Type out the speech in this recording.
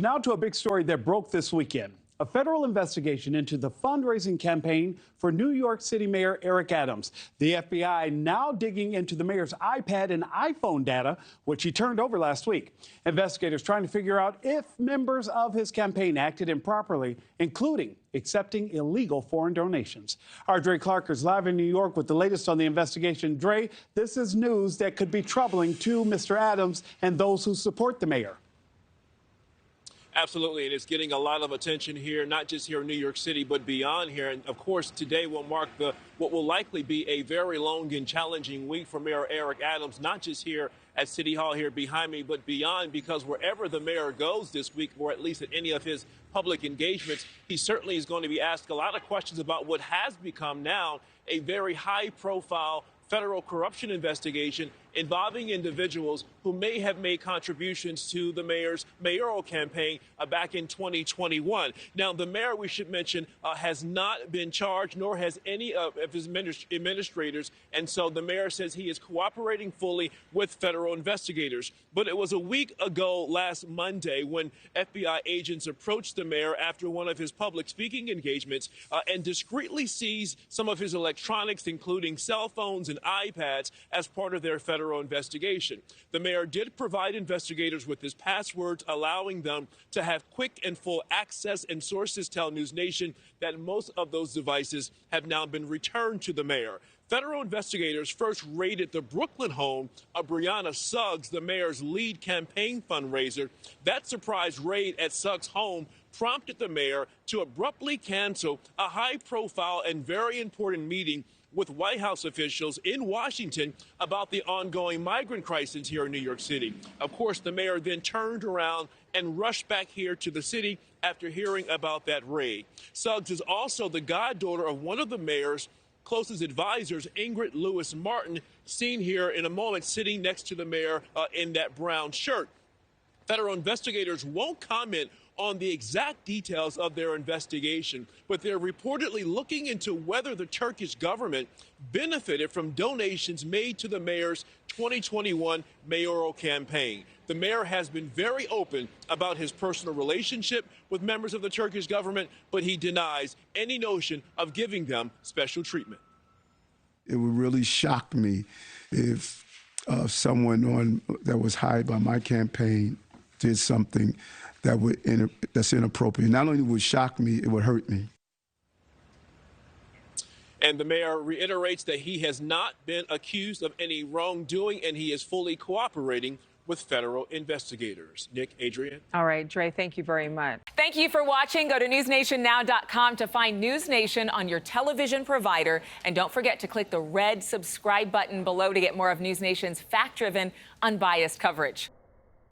Now to a big story that broke this weekend. A federal investigation into the fundraising campaign for New York City Mayor Eric Adams. The FBI now digging into the mayor's iPad and iPhone data, which he turned over last week. Investigators trying to figure out if members of his campaign acted improperly, including accepting illegal foreign donations. Our Dre Clark is live in New York with the latest on the investigation. Dre, this is news that could be troubling to Mr. Adams and those who support the mayor. Absolutely, and it's getting a lot of attention here, not just here in New York City, but beyond here. And of course, today will mark what will likely be a very long and challenging week for Mayor Eric Adams, not just here at City Hall here behind me, but beyond, because wherever the mayor goes this week, or at least at any of his public engagements, he certainly is going to be asked a lot of questions about what has become now a very high-profile federal corruption investigation involving individuals who may have made contributions to the mayor's mayoral campaign back in 2021. Now, the mayor, we should mention, has not been charged, nor has any of his administrators. And so the mayor says he is cooperating fully with federal investigators. But it was a week ago last Monday when FBI agents approached the mayor after one of his public speaking engagements and discreetly seized some of his electronics, including cell phones and iPads, as part of their federal investigation. The mayor did provide investigators with his passwords, allowing them to have quick and full access, and sources tell NewsNation that most of those devices have now been returned to the mayor. Federal investigators first raided the Brooklyn home of Brianna Suggs, the mayor's lead campaign fundraiser. That surprise raid at Suggs' home prompted the mayor to abruptly cancel a high-profile and very important meeting with White House officials in Washington about the ongoing migrant crisis here in New York City. Of course, the mayor then turned around and rushed back here to the city after hearing about that raid. Suggs is also the goddaughter of one of the mayor's closest advisors, Ingrid Lewis Martin, seen here in a moment sitting next to the mayor in that brown shirt. Federal investigators won't comment on the exact details of their investigation, but they're reportedly looking into whether the Turkish government benefited from donations made to the mayor's 2021 mayoral campaign. The mayor has been very open about his personal relationship with members of the Turkish government, but he denies any notion of giving them special treatment. It would really shock me if someone that was hired by my campaign did something that's inappropriate. Not only would it shock me, it would hurt me. And the mayor reiterates that he has not been accused of any wrongdoing, and he is fully cooperating with federal investigators. Nick, Adrienne. All right, Dre, thank you very much. Thank you for watching. Go to newsnationnow.com to find NewsNation on your television provider. And don't forget to click the red subscribe button below to get more of NewsNation's fact-driven, unbiased coverage.